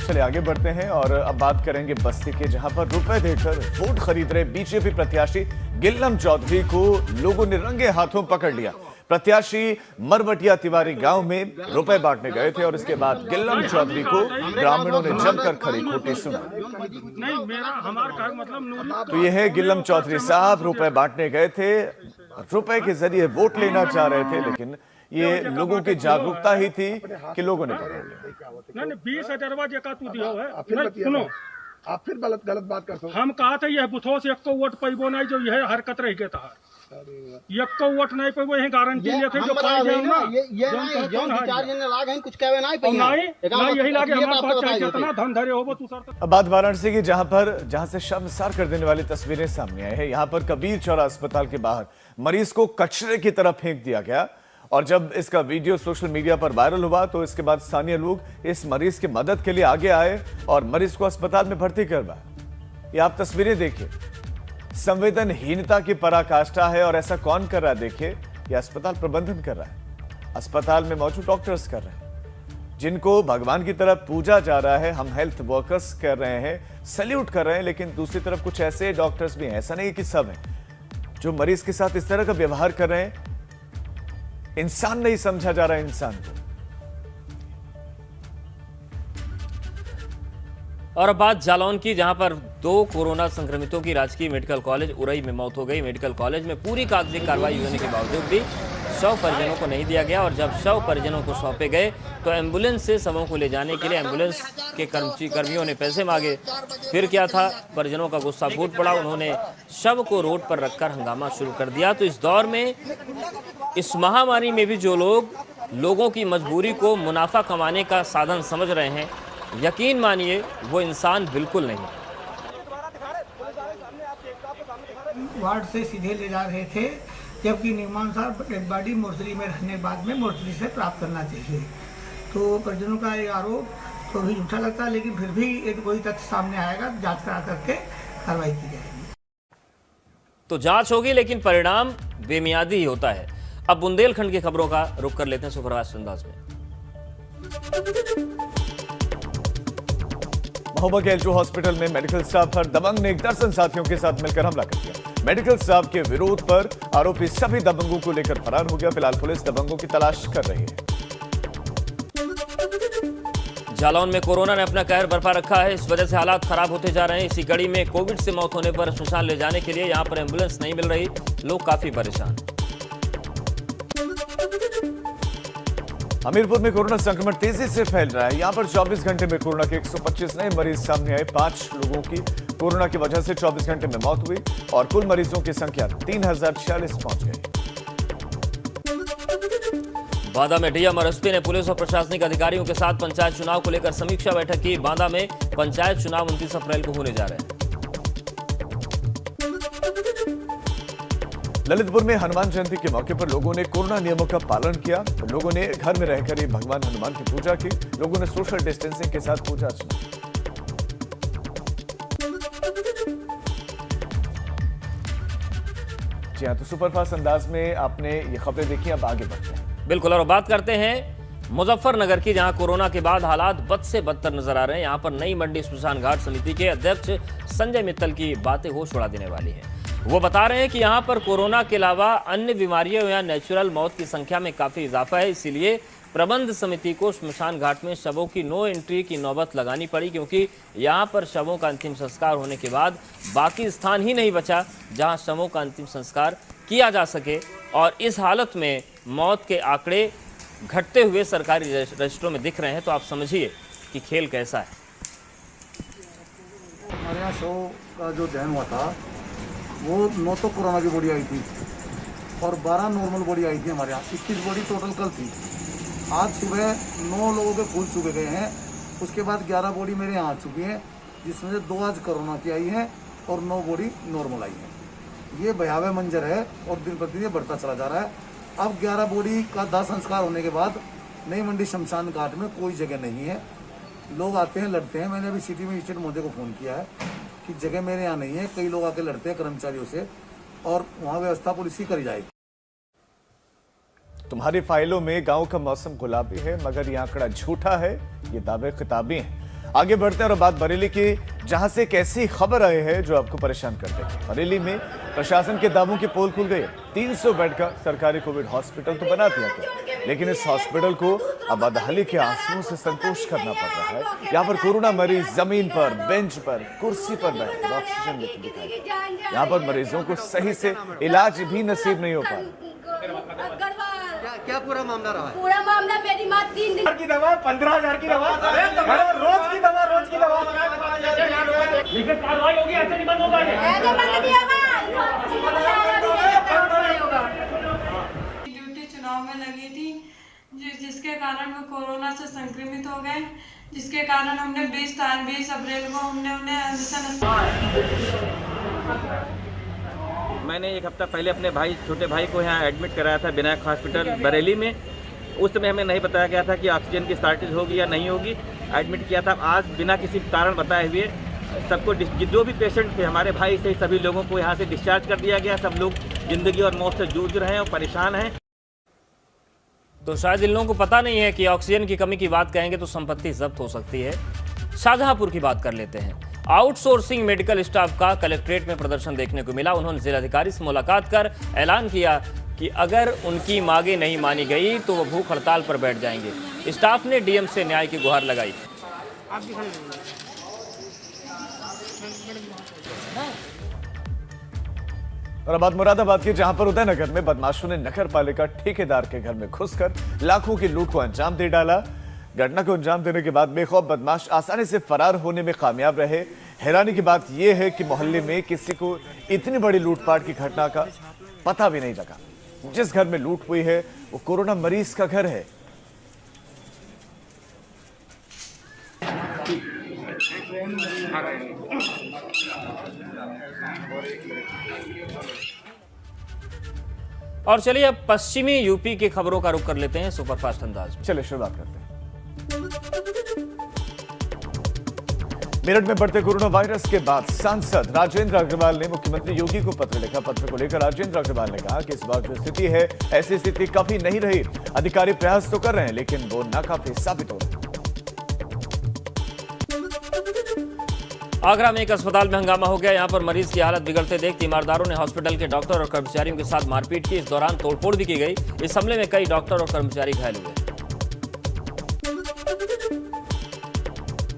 चलिए आगे बढ़ते हैं और अब बात करेंगे बस्ती के, जहां पर रुपए देकर वोट खरीद रहे बीजेपी प्रत्याशी गिल्लम चौधरी को लोगों ने रंगे हाथों पकड़ लिया। प्रत्याशी मरवटिया तिवारी गांव में रुपए बांटने गए थे और इसके बाद गिल्लम चौधरी को ग्रामीणों ने जमकर खड़ी खोटी सुनाई। तो यह है गिल्लम चौधरी साहब, रुपए बांटने गए थे, रुपए के जरिए वोट लेना चाह रहे थे, लेकिन ये लोगों की जागरूकता ही थी कि लोगों ने पकड़ लिया। नहीं 20,000 का तू दिया है। सुनो, आप फिर गलत बात करते हो। हम कहा था यह बुथो से एक वोट पैबो नहीं, जो यह हरकत रह गया था एक वोट नहीं पैबो, यह गारंटी लेके जो पाई जाए ना ये जो विचार जने लाग हैं कुछ कहवे नहीं पैना नहीं यही लागे हमारे पास चाहे जितना धन धरे होबो तू सर। अब बात वाराणसी की, जहां से शर्मसार कर देने वाली तस्वीरें सामने आई है। यहां पर कबीर चौरा अस्पताल के बाहर मरीज को कचरे की तरफ फेंक दिया गया और जब इसका वीडियो सोशल मीडिया पर वायरल हुआ तो इसके बाद स्थानीय लोग इस मरीज की मदद के लिए आगे आए और मरीज को अस्पताल में भर्ती करवाया। ये आप तस्वीरें देखिए, संवेदनहीनता की पराकाष्ठा है और ऐसा कौन कर रहा है देखिए, ये अस्पताल प्रबंधन कर रहा है, अस्पताल में मौजूद डॉक्टर्स कर रहे हैं, जिनको भगवान की तरफ पूजा जा रहा है। हम हेल्थ वर्कर्स कर रहे हैं, सैल्यूट कर रहे हैं, लेकिन दूसरी तरफ कुछ ऐसे डॉक्टर्स भी हैं, ऐसा नहीं कि सब हैं, जो मरीज के साथ इस तरह का व्यवहार कर रहे हैं। इंसान नहीं समझा जा रहा है इंसान को। और अब बात जालौन की, जहां पर 2 कोरोना संक्रमितों की राजकीय मेडिकल कॉलेज उरई में मौत हो गई। मेडिकल कॉलेज में पूरी कागजी कार्रवाई होने के बावजूद भी शव परिजनों को नहीं दिया गया और जब शव परिजनों को सौंपे गए तो एम्बुलेंस से शवों को ले जाने के लिए एम्बुलेंस के कर्मियों ने पैसे मांगे। फिर क्या था, परिजनों का गुस्सा फूट पड़ा, उन्होंने शव को रोड पर रखकर हंगामा शुरू कर दिया। तो इस दौर में, इस महामारी में भी जो लोग लोगों की मजबूरी को मुनाफा कमाने का साधन समझ रहे हैं, यकीन मानिए वो इंसान बिल्कुल नहीं। वार्ड से सीधे ले जा रहे थे, जबकि नियमानुसार डेड बॉडी मोर्चरी में रहने के बाद में मोर्चरी से प्राप्त करना चाहिए। तो परिजनों का ये आरोप तो भी झूठा लगता है, लेकिन फिर भी एक कोई तथ्य सामने आएगा, जांच करा करके कार्रवाई की जाएगी। तो जांच होगी, लेकिन परिणाम बेमियादी ही होता है। अब बुंदेलखंड की खबरों का रुख कर लेते हैं सुपरफास्ट अंदाज में। महोबा के एलचू हॉस्पिटल में मेडिकल स्टाफ पर दबंग ने एक दर्जन साथियों के साथ मिलकर हमला कर दिया। मेडिकल स्टाफ के विरोध पर आरोपी सभी दबंगों को लेकर फरार हो गया। फिलहाल पुलिस दबंगों की तलाश कर रही है। जालौन में कोरोना ने अपना कहर बरपा रखा है, इस वजह से हालात खराब होते जा रहे हैं। इसी कड़ी में कोविड से मौत होने पर श्मशान ले जाने के लिए यहां पर एम्बुलेंस नहीं मिल रही, लोग काफी परेशान। हमीरपुर में कोरोना संक्रमण तेजी से फैल रहा है। यहां पर 24 घंटे में कोरोना के 125 नए मरीज सामने आए। 5 लोगों की कोरोना की वजह से 24 घंटे में मौत हुई और कुल मरीजों की संख्या 3046 पहुंच गई। बांदा में डीएम और एसपी ने पुलिस और प्रशासनिक अधिकारियों के साथ पंचायत चुनाव को लेकर समीक्षा बैठक की। बांदा में पंचायत चुनाव 29 अप्रैल को होने जा रहे हैं। ललितपुर में हनुमान जयंती के मौके पर लोगों ने कोरोना नियमों का पालन किया। लोगों ने घर में रहकर ही भगवान हनुमान की पूजा की। लोगों ने सोशल डिस्टेंसिंग के साथ पूजा अर्चना की। जी हाँ, तो सुपरफास्ट अंदाज में आपने ये खबरें देखी, अब आगे बढ़ते हैं। बिल्कुल, और बात करते हैं मुजफ्फरनगर की, जहां कोरोना के बाद हालात बद से बदतर नजर आ रहे हैं। यहां पर नई मंडी श्मशान घाट समिति के अध्यक्ष संजय मित्तल की बातें होश उड़ा देने वाली हैं। वो बता रहे हैं कि यहां पर कोरोना के अलावा अन्य बीमारियों या नेचुरल मौत की संख्या में काफी इजाफा है, इसीलिए प्रबंध समिति को श्मशान घाट में शवों की नो एंट्री की नौबत लगानी पड़ी, क्योंकि यहां पर शवों का अंतिम संस्कार होने के बाद बाकी स्थान ही नहीं बचा जहां शवों का अंतिम संस्कार किया जा सके। और इस हालत में मौत के आंकड़े घटते हुए सरकारी रजिस्ट्रों में दिख रहे हैं, तो आप समझिए कि खेल कैसा है। हमारे यहाँ शव का जो दहन हुआ था वो 9 तो कोरोना की बॉडी आई थी और 12 नॉर्मल बॉडी आई थी। हमारे यहाँ 21 बॉडी टोटल कल थी। आज सुबह 9 लोगों के फूल चुके गए हैं। उसके बाद 11 बॉडी मेरे यहाँ आ चुकी हैं, जिसमें से 2 आज कोरोना की आई हैं और 9 बॉडी नॉर्मल आई हैं। ये भयावह मंजर है और दिन प्रतिदिन ये बढ़ता चला जा रहा है। अब 11 बॉडी का दाह संस्कार होने के बाद नई मंडी शमशान घाट में कोई जगह नहीं है। लोग आते हैं, लड़ते हैं। मैंने अभी सिटी मजिस्ट्रेट महोदय को फ़ोन किया है कि जगह मेरे यहाँ नहीं है। कई लोग आके लड़ते हैं कर्मचारियों से और वहाँ व्यवस्था पुलिस की करी जाएगी। तुम्हारी फाइलों में गांव का मौसम गुलाबी है, मगर यह आंकड़ा झूठा है। ये दावे किताबी हैं। आगे बढ़ते हैं और बात बरेली की, जहां से एक ऐसी खबर आई है जो आपको परेशान कर देगी। बरेली में प्रशासन के दावों की पोल खुल गई है। 300 बेड का सरकारी कोविड हॉस्पिटल तो बना दिया गया, लेकिन इस हॉस्पिटल को अब बदहाली के आंसुओं से संतोष करना पड़ रहा है। यहाँ पर कोरोना मरीज जमीन पर, बेंच पर, कुर्सी पर बैठ ऑक्सीजन लेते दिखाई दे। यहाँ पर मरीजों को सही से इलाज भी नसीब नहीं हो पा रहा। क्या पूरा मामला रहा है? पूरा मामला मेरी माँ 3 दिन की दवा, 15,000 की दवा, रोज की दवा। लेकिन कार्रवाई होगी, ऐसे नहीं बंद होगा ये। ऐसे बंद नहीं होगा। ड्यूटी चुनाव में लगी थी, जिसके कारण वो कोरोना से संक्रमित हो गए, जिसके कारण हमने 20 अप्रैल को हमने उन्हें मैंने एक हफ्ता पहले अपने छोटे भाई को यहाँ एडमिट कराया था विनायक हॉस्पिटल बरेली में। उस समय हमें नहीं बताया गया था कि ऑक्सीजन की शॉर्टेज होगी या नहीं होगी। एडमिट किया था। आज बिना किसी कारण बताए हुए सबको, जो भी पेशेंट थे हमारे भाई से, सभी लोगों को यहाँ से डिस्चार्ज कर दिया गया। सब लोग जिंदगी और मौत से जूझ रहे हैं और परेशान हैं। तो शायद इन लोगों को पता नहीं है कि ऑक्सीजन की कमी की बात कहेंगे तो संपत्ति जब्त हो सकती है। शाहजहांपुर की बात कर लेते हैं। आउटसोर्सिंग मेडिकल स्टाफ का कलेक्ट्रेट में प्रदर्शन देखने को मिला। उन्होंने जिलाधिकारी से मुलाकात कर ऐलान किया कि अगर उनकी मांगे नहीं मानी गई तो वो भूख हड़ताल पर बैठ जाएंगे। स्टाफ ने डीएम से न्याय की गुहार लगाई। और अब बात मुरादाबाद की, जहां पर उदयनगर में बदमाशों ने नगर पालिका ठेकेदार के घर में घुसकर लाखों की लूट को अंजाम दे डाला। घटना को अंजाम देने के बाद बेखौफ बदमाश आसानी से फरार होने में कामयाब रहे। हैरानी की बात यह है कि मोहल्ले में किसी को इतनी बड़ी लूटपाट की घटना का पता भी नहीं लगा। जिस घर में लूट हुई है वो कोरोना मरीज का घर है। और चलिए अब पश्चिमी यूपी की खबरों का रुख कर लेते हैं सुपरफास्ट अंदाज में। चलिए शुरुआत करते हैं। मेरठ में बढ़ते कोरोना वायरस के बाद सांसद राजेंद्र अग्रवाल ने मुख्यमंत्री योगी को पत्र लिखा। पत्र को लेकर राजेंद्र अग्रवाल ने कहा कि इस बार जो स्थिति है ऐसी स्थिति कभी नहीं रही। अधिकारी प्रयास तो कर रहे हैं लेकिन वो नाकाफी साबित हो रहे हैं। आगरा में एक अस्पताल में हंगामा हो गया। यहां पर मरीज की हालत बिगड़ते देख तीमारदारों ने हॉस्पिटल के डॉक्टर और कर्मचारियों के साथ मारपीट की। इस दौरान तोड़फोड़ भी की गई। इस हमले में कई डॉक्टर और कर्मचारी घायल हुए।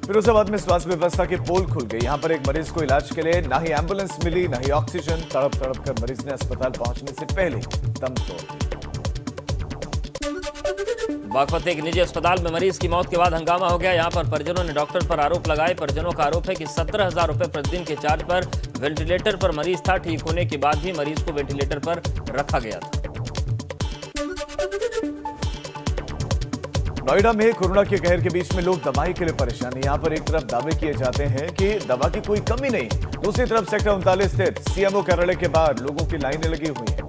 फिरोजाबाद में स्वास्थ्य व्यवस्था की पोल खुल गई। यहां पर एक मरीज को इलाज के लिए ना ही एम्बुलेंस मिली, ना ही ऑक्सीजन। तड़प तड़प कर मरीज ने अस्पताल पहुंचने से पहले दम तोड़। बागपत एक निजी अस्पताल में मरीज की मौत के बाद हंगामा हो गया। यहां पर परिजनों ने डॉक्टर पर आरोप लगाए। परिजनों का आरोप है कि 17,000 रुपए प्रतिदिन के चार्ज पर वेंटिलेटर पर मरीज था। ठीक होने के बाद भी मरीज को वेंटिलेटर पर रखा गया था। नोएडा में कोरोना के कहर के बीच में लोग दवाई के लिए परेशान हैं। यहाँ पर एक तरफ दावे किए जाते हैं कि दवा की कोई कमी नहीं, दूसरी तरफ सेक्टर 39 स्थित सीएमओ कार्यालय के बाहर लोगों की लाइनें लगी हुई हैं।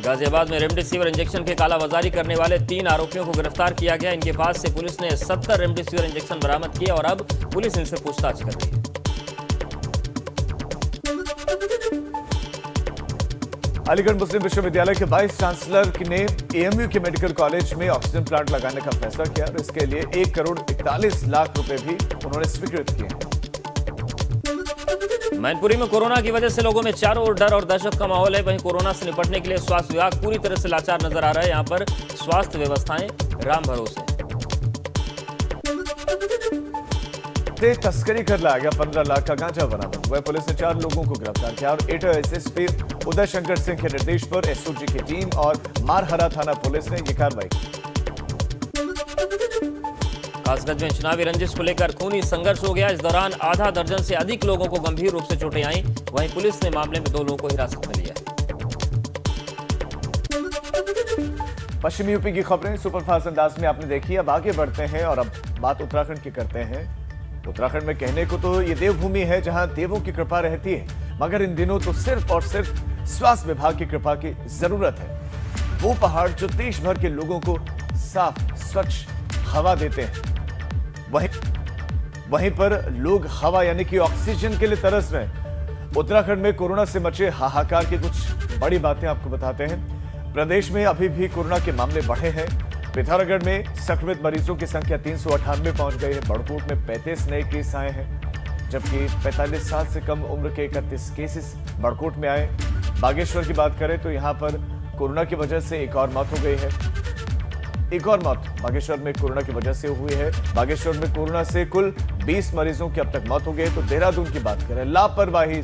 गाजियाबाद में रेमडेसिविर इंजेक्शन के कालाबाजारी करने वाले 3 आरोपियों को गिरफ्तार किया गया। इनके पास से पुलिस ने 70 रेमडेसिविर इंजेक्शन बरामद किए और अब पुलिस इनसे पूछताछ कर रही है। अलीगढ़ मुस्लिम विश्वविद्यालय के वाइस चांसलर ने एएमयू के मेडिकल कॉलेज में ऑक्सीजन प्लांट लगाने का फैसला किया और इसके लिए 1,41,00,000 रुपए भी उन्होंने स्वीकृत किए हैं। मैनपुरी में कोरोना की वजह से लोगों में चारों ओर डर और दहशत का माहौल है। वहीं कोरोना से निपटने के लिए स्वास्थ्य विभाग पूरी तरह से लाचार नजर आ रहा है। यहाँ पर स्वास्थ्य व्यवस्थाएं राम भरोसे। तस्करी कर लाया गया 15 लाख का गांजा बरामद हुआ। पुलिस ने 4 लोगों को गिरफ्तार किया और एटा एसएसपी उदय शंकर सिंह के निर्देश पर एसओजी की टीम और मारहरा थाना पुलिस ने यह कार्रवाई की। कासगंज में चुनावी रंजिश को लेकर खूनी संघर्ष हो गया। इस दौरान आधा दर्जन से अधिक लोगों को गंभीर रूप से चोटें आईं। वहीं पुलिस ने मामले में 2 लोगों को हिरासत में लिया है। पश्चिमी यूपी की खबरें सुपरफास्ट अंदाज में आपने देखी। अब आगे बढ़ते हैं और अब बात उत्तराखंड की करते हैं। उत्तराखंड में कहने को तो ये देवभूमि है जहां देवों की कृपा रहती है, मगर इन दिनों तो सिर्फ और सिर्फ स्वास्थ्य विभाग की कृपा की जरूरत है। वो पहाड़ जो देश भर के लोगों को साफ स्वच्छ हवा देते हैं, वहीं पर लोग हवा यानी कि ऑक्सीजन के लिए तरस रहे हैं। उत्तराखंड में कोरोना से मचे हाहाकार की कुछ बड़ी बातें आपको बताते हैं। प्रदेश में अभी भी कोरोना के मामले बढ़े हैं। पिथौरागढ़ में संक्रमित मरीजों की संख्या 398 पहुंच गई है। बड़कोट में 35 नए केस आए हैं, जबकि 45 साल से कम उम्र के 31 केसेस बड़कोट में आए। बागेश्वर की बात करें तो यहां पर कोरोना की वजह से एक और मौत हो गई है। एक और मौत बागेश्वर में कोरोना की वजह से हुई है। बागेश्वर में कोरोना से कुल 20 मरीजों की अब तक मौत हो गई है। तो देहरादून की बात करें, लापरवाही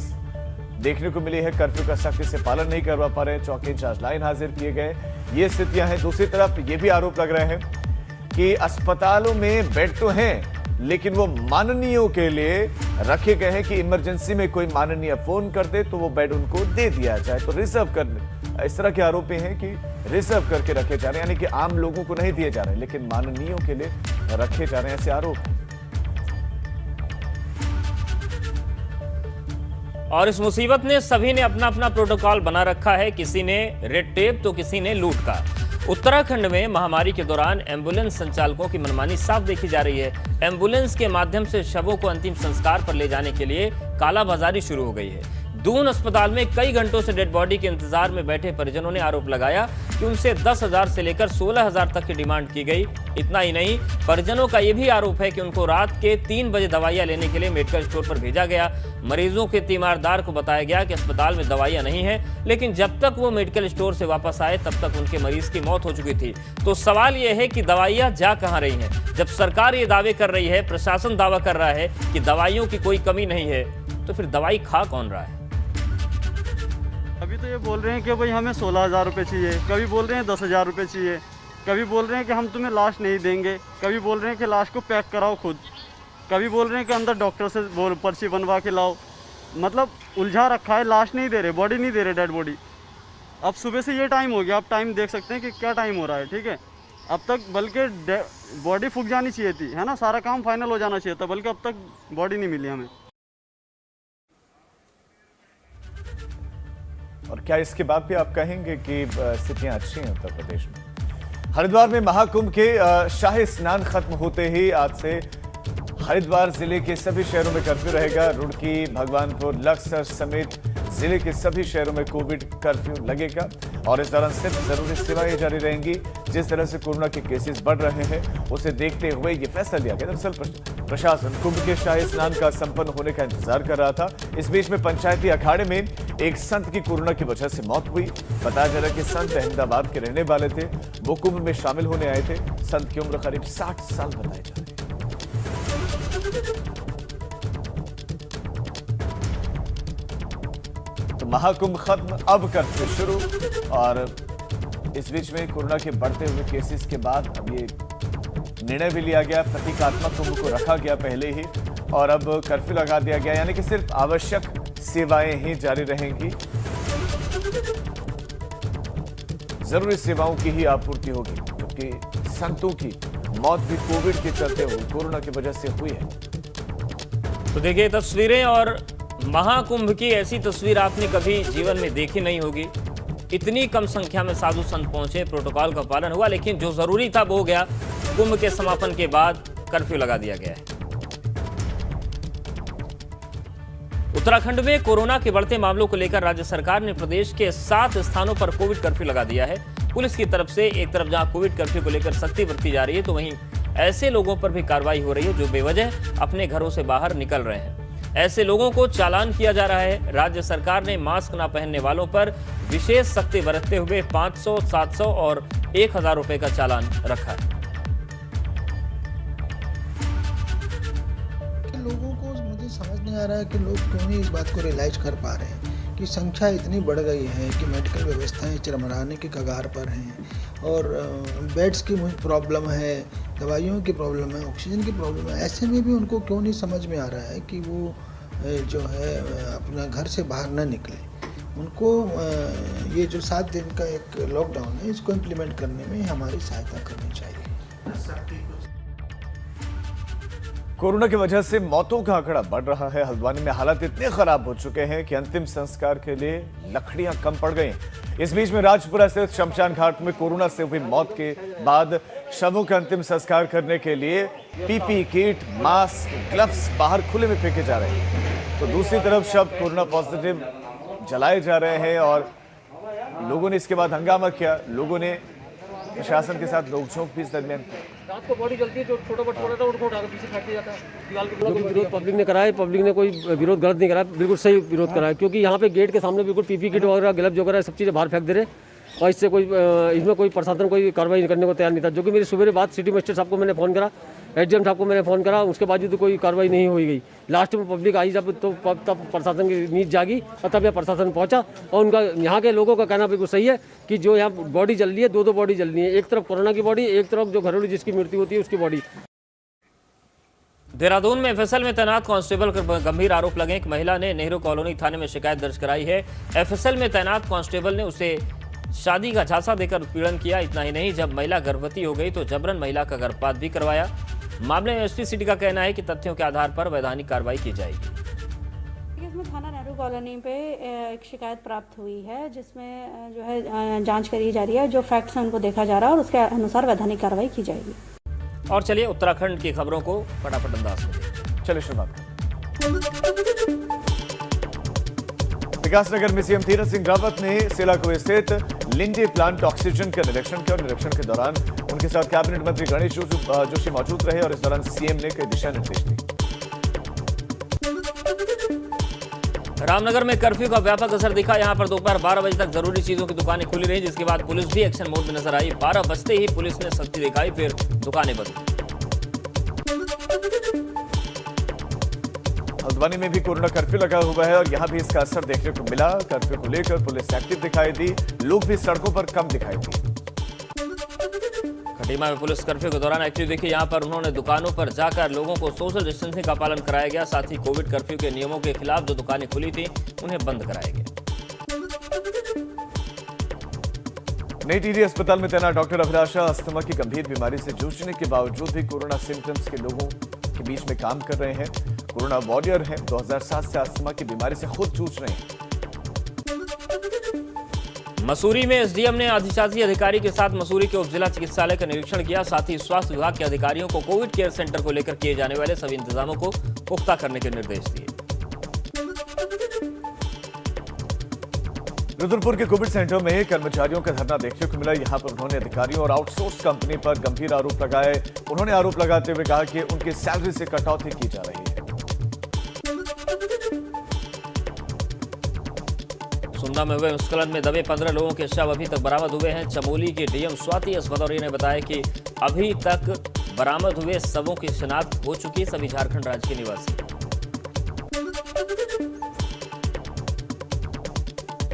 देखने को मिली है। कर्फ्यू का सख्ती से पालन नहीं करवा पा रहे, चौकी इंचार्ज लाइन हाजिर किए गए, ये स्थितियां हैं। दूसरी तरफ ये भी आरोप लग रहे हैं कि अस्पतालों में बेड तो हैं, लेकिन वो माननीयों के लिए रखे गए हैं कि इमरजेंसी में कोई माननीय फोन कर दे तो वो बेड उनको दे दिया जाए। तो रिजर्व कर, इस तरह के आरोप हैं कि रिजर्व करके रखे जा रहे हैं, यानी कि आम लोगों को नहीं दिए जा रहे, लेकिन माननीयों के लिए रखे जा रहे हैं, ऐसे आरोप। और इस मुसीबत ने सभी ने अपना अपना प्रोटोकॉल बना रखा है। किसी ने रेड टेप तो किसी ने लूट का। उत्तराखंड में महामारी के दौरान एम्बुलेंस संचालकों की मनमानी साफ देखी जा रही है। एम्बुलेंस के माध्यम से शवों को अंतिम संस्कार पर ले जाने के लिए कालाबाजारी शुरू हो गई है। दून अस्पताल में कई घंटों से डेड बॉडी के इंतजार में बैठे परिजनों ने आरोप लगाया कि उनसे 10,000 से लेकर 16,000 तक की डिमांड की गई। इतना ही नहीं, परिजनों का यह भी आरोप है कि उनको रात के 3 बजे दवाइयां लेने के लिए मेडिकल स्टोर पर भेजा गया। मरीजों के तीमारदार को बताया गया कि अस्पताल में दवाइयां नहीं है, लेकिन जब तक वो मेडिकल स्टोर से वापस आए तब तक उनके मरीज की मौत हो चुकी थी। तो सवाल यह है कि दवाइयां जा कहां रही हैं? जब सरकार ये दावे कर रही है, प्रशासन दावा कर रहा है कि दवाइयों की कोई कमी नहीं है, तो फिर दवाई खा कौन रहा है? अभी तो ये बोल रहे हैं कि भाई हमें 16,000 रुपये चाहिए, कभी बोल रहे हैं 10,000 रुपये चाहिए, कभी बोल रहे हैं कि हम तुम्हें लाश नहीं देंगे, कभी बोल रहे हैं कि लाश को पैक कराओ खुद, कभी बोल रहे हैं कि अंदर डॉक्टर से पर्ची बनवा के लाओ। मतलब उलझा रखा है, लाश नहीं दे रहे, बॉडी नहीं दे रहे, डेड बॉडी। अब सुबह से ये टाइम हो गया, आप टाइम देख सकते हैं कि क्या टाइम हो रहा है, ठीक है। अब तक बल्कि बॉडी फूक जानी चाहिए थी, है ना, सारा काम फाइनल हो जाना चाहिए था, बल्कि अब तक बॉडी नहीं मिली हमें। और क्या इसके बाद भी आप कहेंगे कि स्थितियां अच्छी हैं उत्तर प्रदेश में? हरिद्वार में महाकुंभ के शाही स्नान खत्म होते ही आज से हरिद्वार जिले के सभी शहरों में कर्फ्यू रहेगा। रुड़की, भगवानपुर, लक्सर समेत जिले के सभी शहरों में कोविड कर्फ्यू लगेगा और इस दौरान सिर्फ जरूरी सेवाएं जारी रहेंगी। जिस तरह से कोरोना के केसेस बढ़ रहे हैं, उसे देखते हुए ये फैसला लिया गया। दरअसल प्रशासन कुंभ के शाही स्नान का संपन्न होने का इंतजार कर रहा था। इस बीच में पंचायती अखाड़े में एक संत की कोरोना की वजह से मौत हुई। बताया जा रहा है कि संत अहमदाबाद के रहने वाले थे, वो कुंभ में शामिल होने आए थे। संत की उम्र करीब 60 साल बताई जा रही है। तो महाकुंभ खत्म, अब कर्फ्यू शुरू। और इस बीच में कोरोना के बढ़ते हुए केसेस के बाद अब ये निर्णय भी लिया गया, प्रतीकात्मक कुंभ को रखा गया पहले ही, और अब कर्फ्यू लगा दिया गया, यानी कि सिर्फ आवश्यक सेवाएं ही जारी रहेंगी। जरूरी सेवाओं की ही आपूर्ति होगी, क्योंकि संतों की मौत भी कोविड के चलते हुई, कोरोना की वजह से हुई है। तो देखिए तस्वीरें, और महाकुंभ की ऐसी तस्वीर आपने कभी जीवन में देखी नहीं होगी। इतनी कम संख्या में साधु संत पहुंचे, प्रोटोकॉल का पालन हुआ, लेकिन जो जरूरी था वो हो गया। कुंभ के समापन के बाद कर्फ्यू लगा दिया गया है। उत्तराखंड में कोरोना के बढ़ते मामलों को लेकर राज्य सरकार ने प्रदेश के 7 स्थानों पर कोविड कर्फ्यू लगा दिया है। पुलिस की तरफ से एक तरफ जहां कोविड कर्फ्यू को लेकर सख्ती बरती जा रही है, तो वहीं ऐसे लोगों पर भी कार्रवाई हो रही है जो बेवजह अपने घरों से बाहर निकल रहे हैं। ऐसे लोगों को चालान किया जा रहा है। राज्य सरकार ने मास्क न पहनने वालों पर विशेष सख्ती बरतते हुए 500, 700 और 1,000 रुपए का चालान रखा है। लोगों को मुझे समझ नहीं आ रहा है कि लोग क्यों नहीं इस बात को रियलाइज कर पा रहे हैं कि संख्या इतनी बढ़ गई है कि मेडिकल व्यवस्थाएं चरमराने के कगार पर हैं, और बेड्स की प्रॉब्लम है, दवाइयों की प्रॉब्लम है, ऑक्सीजन की प्रॉब्लम है। ऐसे में भी उनको क्यों नहीं समझ में आ रहा है कि वो जो है अपना घर से बाहर न निकले। उनको ये जो 7 दिन का एक लॉकडाउन है, इसको इम्प्लीमेंट करने में हमारी सहायता करनी चाहिए। कोरोना की वजह से मौतों का आंकड़ा बढ़ रहा है। हल्द्वानी में हालात इतने खराब हो चुके हैं कि अंतिम संस्कार के लिए लकड़ियां कम पड़ गई। इस बीच में राजपुरा स्थित शमशान घाट में कोरोना से हुई मौत के बाद शवों का अंतिम संस्कार करने के लिए पीपी किट, मास्क, ग्लव्स बाहर खुले में फेंके जा रहे हैं। तो दूसरी तरफ शव कोरोना पॉजिटिव जलाए जा रहे हैं और लोगों ने इसके बाद हंगामा किया। लोगों ने प्रशासन के साथ नोकझोंक भी इस दरमियान रात को बॉडी जलती है, जो छोटा बट छोटा था उनको उठाकर पीछे फेंक दिया जाता है दीवार के। विरोध पब्लिक ने कराया, पब्लिक ने कोई विरोध गलत नहीं कराया, बिल्कुल सही विरोध कराया, क्योंकि यहाँ पे गेट के सामने बिल्कुल पीपी किट वगैरह ग्लव्स वगैरह सब चीज़ें बाहर फेंक दे रहे और इससे कोई इसमें कोई प्रशासन कोई कार्रवाई करने को तैयार नहीं था। जो कि मेरी सुबह बात सिटी मजिस्ट्रेट साहब को मैंने फ़ोन करा, एसडीएम साहब को मैंने फ़ोन करा, उसके बावजूद कोई कार्रवाई नहीं हुई गई। लास्ट में पब्लिक आई जब तो तब प्रशासन की नींद जागी और तब यह प्रशासन पहुंचा। और उनका यहाँ के लोगों का कहना बिल्कुल सही है कि जो यहाँ बॉडी जल रही है, दो बॉडी जल रही है, एक तरफ कोरोना की बॉडी, एक तरफ जो घरेलू जिसकी मृत्यु होती है उसकी बॉडी। देहरादून में एफएसएल में तैनात कांस्टेबल पर गंभीर आरोप लगे। एक महिला ने नेहरू कॉलोनी थाने में शिकायत दर्ज कराई है। एफएसएल में तैनात कांस्टेबल ने उसे शादी का झांसा देकर उत्पीड़न किया। इतना ही नहीं, जब महिला गर्भवती हो गई तो जबरन महिला का गर्भपात भी करवाया। मामले में एसपी सिटी का कहना है कि तथ्यों के आधार पर वैधानिक कार्रवाई की जाएगी। इसमें थाना नेहरू कॉलोनी पे एक शिकायत प्राप्त हुई है, जिसमें जो है जांच करी जा रही है। जो फैक्ट्स हैं उनको देखा जा रहा है और उसके अनुसार वैधानिक कार्रवाई की जाएगी। और चलिए उत्तराखंड की खबरों को फटाफट अंदाज में देखते। चलिए शुरुआत। विकासनगर में सीएम तीरथ सिंह रावत ने सेलाकुई स्थित लिंडे प्लांट ऑक्सीजन का निरीक्षण किया और निरीक्षण के दौरान उनके साथ कैबिनेट मंत्री गणेश जोशी मौजूद रहे और इस दौरान सीएम ने कई दिशा निर्देश दिए। रामनगर में कर्फ्यू का व्यापक असर दिखा। यहां पर दोपहर 12 बजे तक जरूरी चीजों की दुकानें खुली रही, जिसके बाद पुलिस भी एक्शन मोड में नजर आई। 12 बजते ही पुलिस ने सख्ती दिखाई, फिर दुकानें बंद। हल्द्वानी में भी कोरोना कर्फ्यू लगा हुआ है और यहां भी इसका असर देखने को मिला। कर्फ्यू को लेकर पुलिस एक्टिव दिखाई दी, लोग भी सड़कों पर कम दिखाई दिए। खटीमा में पुलिस कर्फ्यू के दौरान एक्टिव दिखी। यहां पर उन्होंने दुकानों पर जाकर लोगों को सोशल डिस्टेंसिंग का पालन कराया गया। साथ ही कोविड कर्फ्यू के नियमों के खिलाफ जो दुकानें खुली थी उन्हें बंद कराया गया। नई टिहरी अस्पताल में तैनात डॉक्टर अभिलाषा अस्थमा की गंभीर बीमारी से जूझने के बावजूद भी कोरोना सिम्टम्स के लोगों के बीच में काम कर रहे हैं। कोरोना वॉरियर हैं, 2007 से अस्थमा की बीमारी से खुद जूझ रहे हैं। मसूरी में एसडीएम ने अधिशासी अधिकारी के साथ मसूरी के उप जिला चिकित्सालय का निरीक्षण किया। साथ ही स्वास्थ्य विभाग के अधिकारियों को कोविड केयर सेंटर को लेकर किए जाने वाले सभी इंतजामों को पुख्ता करने के निर्देश दिए। रुद्रपुर के कोविड सेंटर में कर्मचारियों का धरना देखने को मिला। यहां पर उन्होंने अधिकारियों और आउटसोर्स कंपनी पर गंभीर आरोप लगाए। उन्होंने आरोप लगाते हुए कहा कि उनकी सैलरी से कटौती की जा रही है। सुंदा में हुए भूस्खलन में दबे 15 लोगों के शव अभी तक बरामद हुए हैं। चमोली के डीएम स्वाति एस भदौरिया ने बताया कि अभी तक बरामद हुए शवों की शिनाख्त हो चुकी है। सभी झारखंड राज्य के निवासी।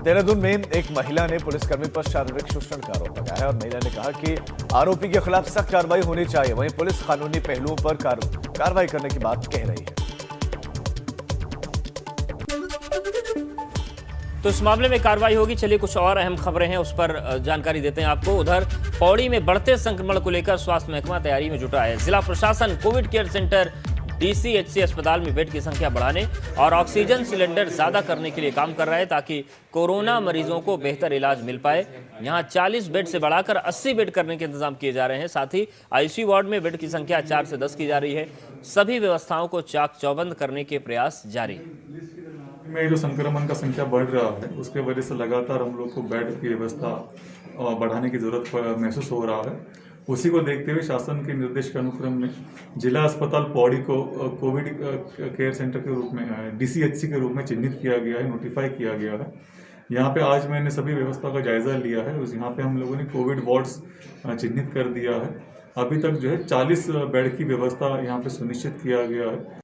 देहरादून में एक महिला ने पुलिसकर्मी पर शारीरिक शोषण का आरोप लगाया है और महिला ने कहा कि आरोपी के खिलाफ सख्त कार्रवाई होनी चाहिए। वहीं पुलिस कानूनी पहलुओं पर कार्रवाई करने की बात कह रही है। तो इस मामले में कार्रवाई होगी। चलिए कुछ और अहम खबरें हैं, उस पर जानकारी देते हैं आपको। उधर पौड़ी में बढ़ते संक्रमण को लेकर स्वास्थ्य महकमा तैयारी में जुटा है। जिला प्रशासन कोविड केयर सेंटर डीसीएचसी अस्पताल में बेड की संख्या बढ़ाने और ऑक्सीजन सिलेंडर ज्यादा करने के लिए काम कर रहा है, ताकि कोरोना मरीजों को बेहतर इलाज मिल पाए। यहां 40 बेड से बढ़ाकर 80 बेड करने के इंतजाम किए जा रहे हैं। साथ ही आईसीयू वार्ड में बेड की संख्या 4 से 10 की जा रही है। सभी व्यवस्थाओं को चाक चौबंद करने के प्रयास जारी में जो संक्रमण का संख्या बढ़ रहा है, उसके वजह से लगातार हम लोग को बेड की व्यवस्था बढ़ाने की जरूरत महसूस हो रहा है। उसी को देखते हुए शासन के निर्देश के अनुक्रम में जिला अस्पताल पौड़ी को कोविड केयर सेंटर के रूप में डीसीएचसी के रूप में चिन्हित किया गया है, नोटिफाई किया गया है। यहाँ पे आज मैंने सभी व्यवस्था का जायजा लिया है। यहाँ पे हम लोगों ने कोविड वार्ड्स चिन्हित कर दिया है। अभी तक जो है 40 बेड की व्यवस्था यहाँ पे सुनिश्चित किया गया है।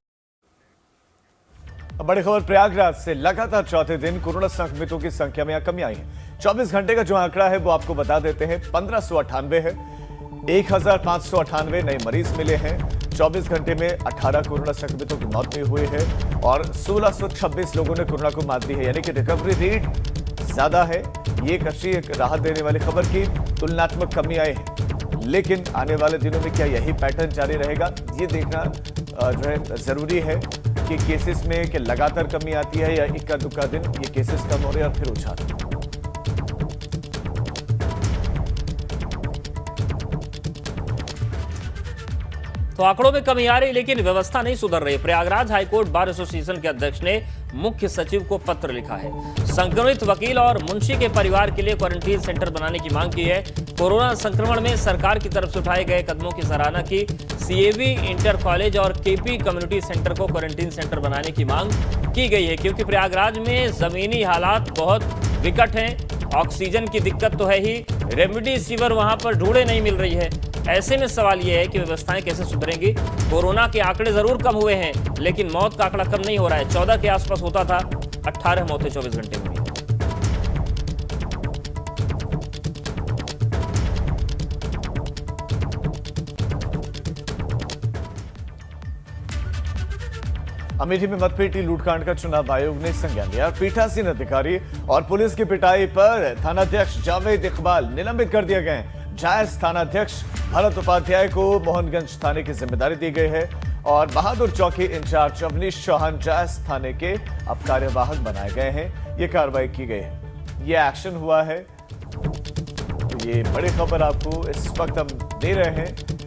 बड़ी खबर प्रयागराज से। लगातार चौथे दिन कोरोना संक्रमितों की संख्या में कमी आई है। 24 घंटे का जो आंकड़ा है वो आपको बता देते हैं, 1598 है। 1598 नए मरीज मिले हैं। 24 घंटे में 18 कोरोना संक्रमितों की मौत भी हुई है और 1626 लोगों ने कोरोना को मात दी है, यानी कि रिकवरी रेट ज्यादा है। ये एक राहत देने वाली खबर की तुलनात्मक कमी आई है। लेकिन आने वाले दिनों में क्या यही पैटर्न जारी रहेगा, ये देखना जो है जरूरी है कि केसेस में कि लगातार कमी आती है या इक्का दुक्का दिन ये केसेस कम हो रहे हैं और फिर उछाल। तो आंकड़ों में कमी आ रही, लेकिन व्यवस्था नहीं सुधर रही। प्रयागराज हाईकोर्ट बार एसोसिएशन के अध्यक्ष ने मुख्य सचिव को पत्र लिखा है। संक्रमित वकील और मुंशी के परिवार के लिए क्वारंटीन सेंटर बनाने की मांग की है। कोरोना संक्रमण में सरकार की तरफ से उठाए गए कदमों की सराहना की। सीएवी इंटर कॉलेज और केपी कम्युनिटी सेंटर को क्वारंटीन सेंटर बनाने की मांग की गई है, क्योंकि प्रयागराज में जमीनी हालात बहुत विकट हैं। ऑक्सीजन की दिक्कत तो है ही, रेमडेसिविर वहां पर ढूंढे नहीं मिल रही है। ऐसे में सवाल यह है कि व्यवस्थाएं कैसे सुधरेंगी। कोरोना के आंकड़े जरूर कम हुए हैं, लेकिन मौत का आंकड़ा कम नहीं हो रहा है। 14 के आसपास होता था, 18 मौतें 24 घंटे में हुई। अमेठी में मतपेटी लूटकांड का चुनाव आयोग ने संज्ञान लिया। पीठासीन अधिकारी और पुलिस की पिटाई पर थानाध्यक्ष जावेद इकबाल निलंबित कर दिए गए हैं। जायज थानाध्यक्ष भरत उपाध्याय को मोहनगंज थाने की जिम्मेदारी दी गई है और बहादुर चौकी इंचार्ज अवनीश चौहान जायज थाने के अब कार्यवाहक बनाए गए हैं। ये कार्रवाई की गई है, ये एक्शन हुआ है। तो ये बड़ी खबर आपको इस वक्त हम दे रहे हैं।